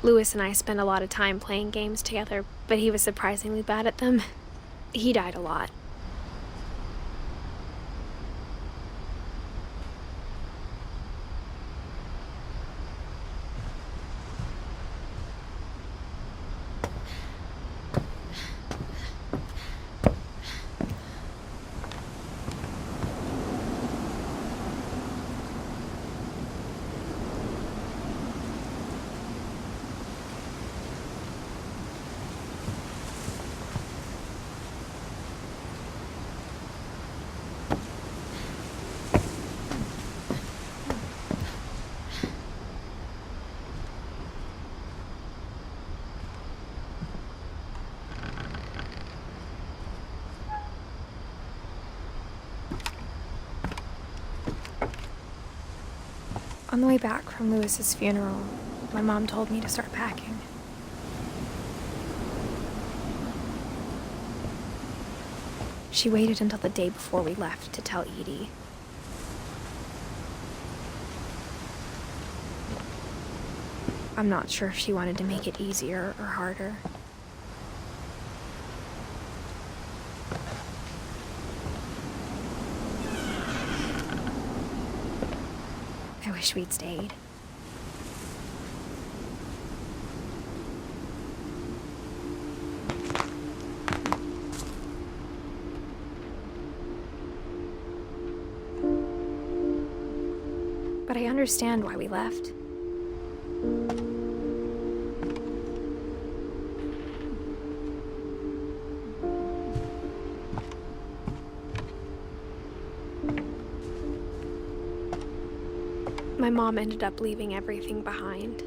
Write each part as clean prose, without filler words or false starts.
Lewis and I spent a lot of time playing games together, but he was surprisingly bad at them. He died a lot. On the way back from Lewis's funeral, my mom told me to start packing. She waited until the day before we left to tell Edie. I'm not sure if she wanted to make it easier or harder. I wish we'd stayed. But I understand why we left. My mom ended up leaving everything behind.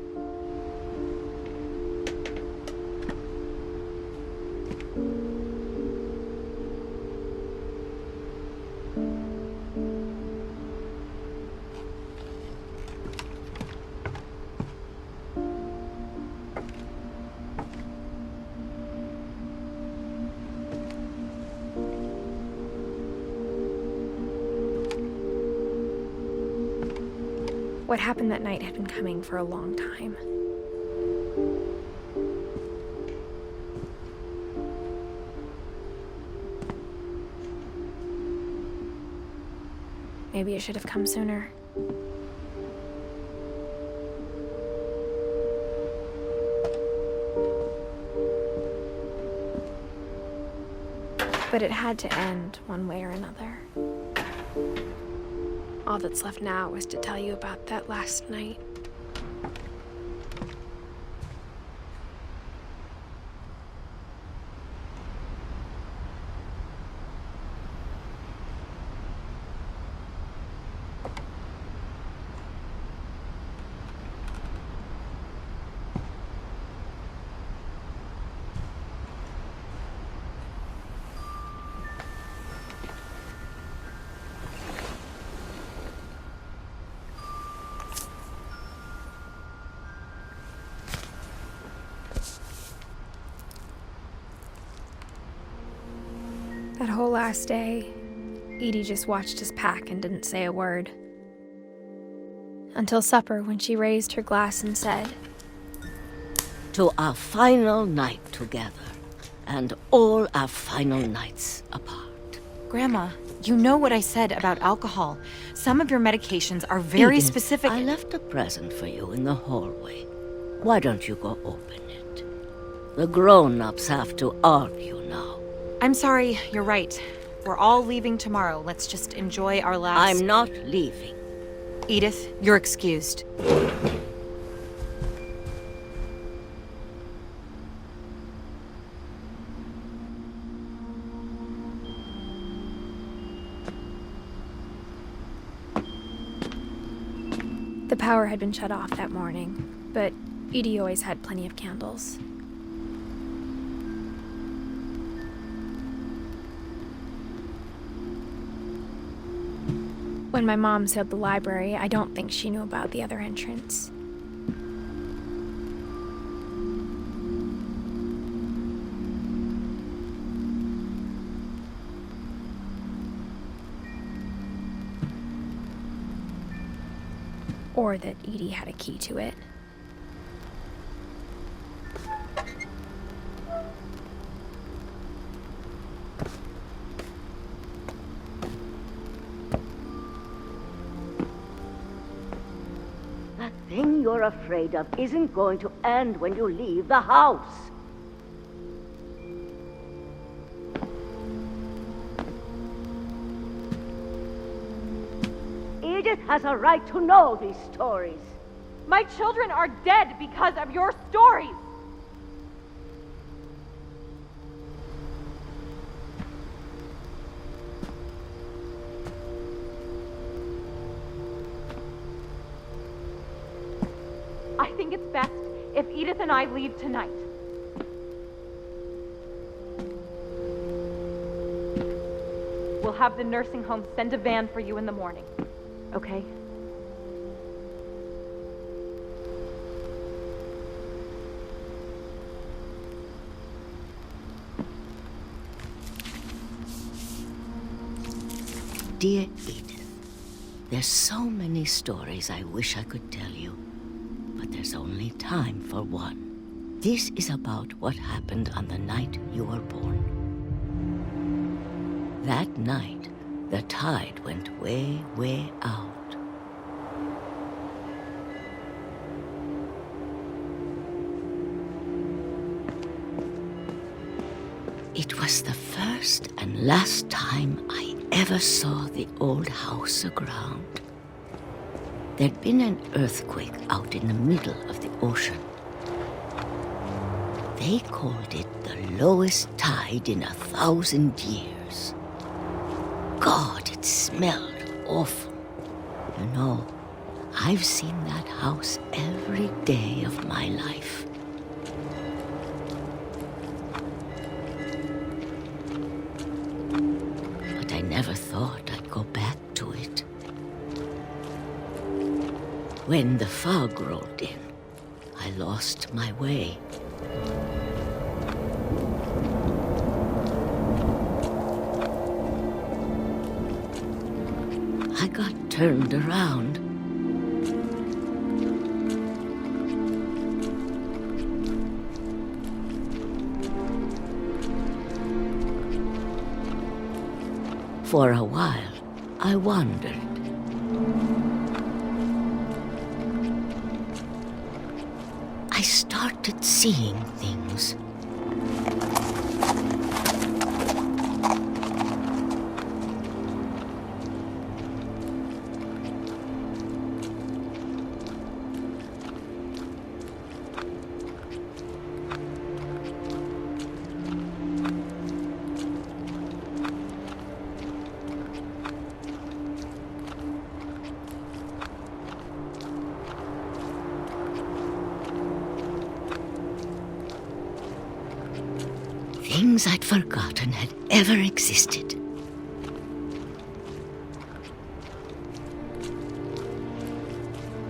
What happened that night had been coming for a long time. Maybe it should have come sooner. But it had to end one way or another. All that's left now is to tell you about that last night. That whole last day, Edie just watched us pack and didn't say a word. Until supper, when she raised her glass and said, "To our final night together, and all our final nights apart." Grandma, you know what I said about alcohol. Some of your medications are very Edith, specific. I left a present for you in the hallway. Why don't you go open it? The grown-ups have to argue now. I'm sorry, you're right. We're all leaving tomorrow. Let's just enjoy our last... I'm not leaving. Edith, you're excused. the power had been shut off that morning, but Edie always had plenty of candles. When my mom sealed the library, I don't think she knew about the other entrance. Or that Edie had a key to it. thing you're afraid of isn't going to end when you leave the house. Edith has a right to know these stories. My children are dead because of your stories! I think it's best if Edith and I leave tonight. We'll have the nursing home send a van for you in the morning, okay? Dear Edith, there's so many stories I wish I could tell you, but there's only time for one. This is about what happened on the night you were born. That night, the tide went way, way out. It was the first and last time I ever saw the old house aground. There'd been an earthquake out in the middle of the ocean. They called it the lowest tide in 1,000 years. God, it smelled awful. You know, I've seen that house every day of my life. But I never thought I'd go back to it. When the fog rolled in, I lost my way. I got turned around. For a while, I wandered. I started seeing things. Things I'd forgotten had ever existed.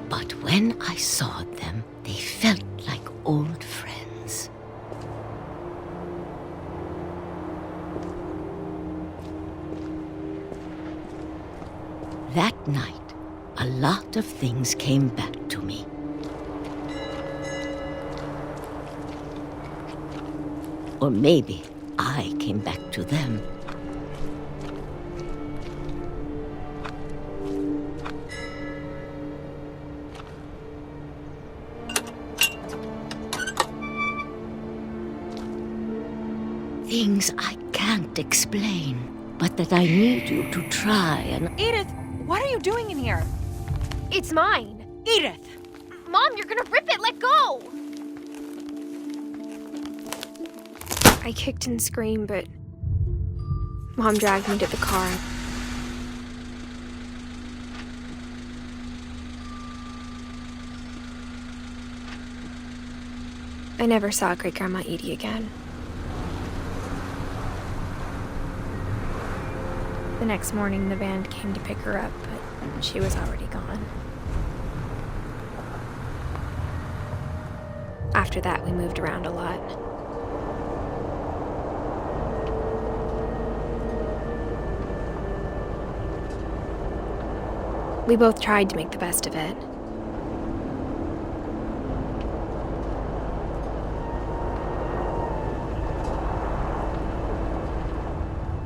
But when I saw them, they felt like old friends. That night, a lot of things came back to me. Or maybe I came back to them. Things I can't explain, but that I need you to try and... Edith, what are you doing in here? It's mine. Edith! Mom, you're gonna rip it! Let go! I kicked and screamed, but Mom dragged me to the car. I never saw Great-Grandma Edie again. The next morning, the van came to pick her up, but she was already gone. After that, we moved around a lot. We both tried to make the best of it.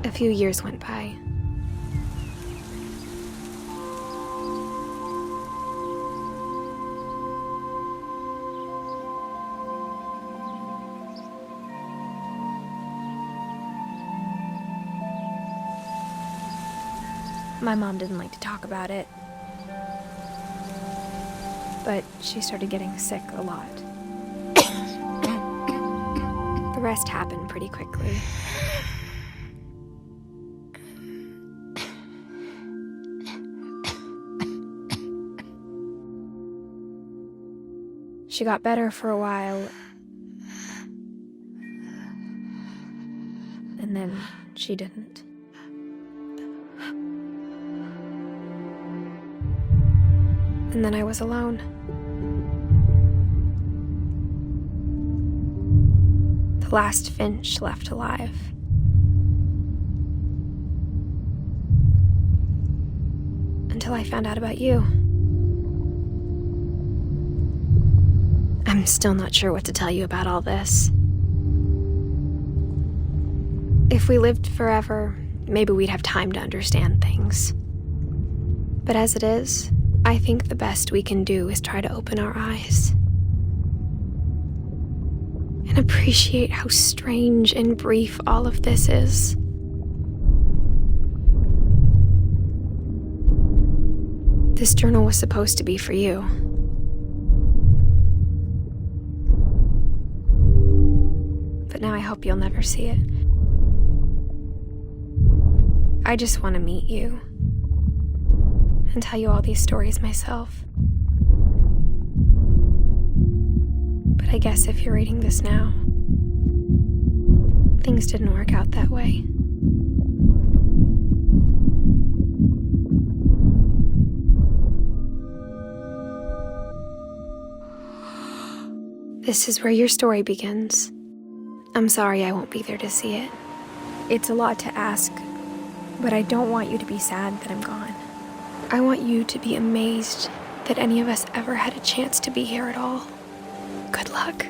A few years went by. My mom didn't like to talk about it. But she started getting sick a lot. The rest happened pretty quickly. She got better for a while. And then she didn't. And then I was alone. The last Finch left alive. Until I found out about you. I'm still not sure what to tell you about all this. If we lived forever, maybe we'd have time to understand things. But as it is, I think the best we can do is try to open our eyes. And appreciate how strange and brief all of this is. This journal was supposed to be for you. But now I hope you'll never see it. I just want to meet you and tell you all these stories myself. But I guess if you're reading this now, things didn't work out that way. This is where your story begins. I'm sorry I won't be there to see it. It's a lot to ask, but I don't want you to be sad that I'm gone. I want you to be amazed that any of us ever had a chance to be here at all. Good luck.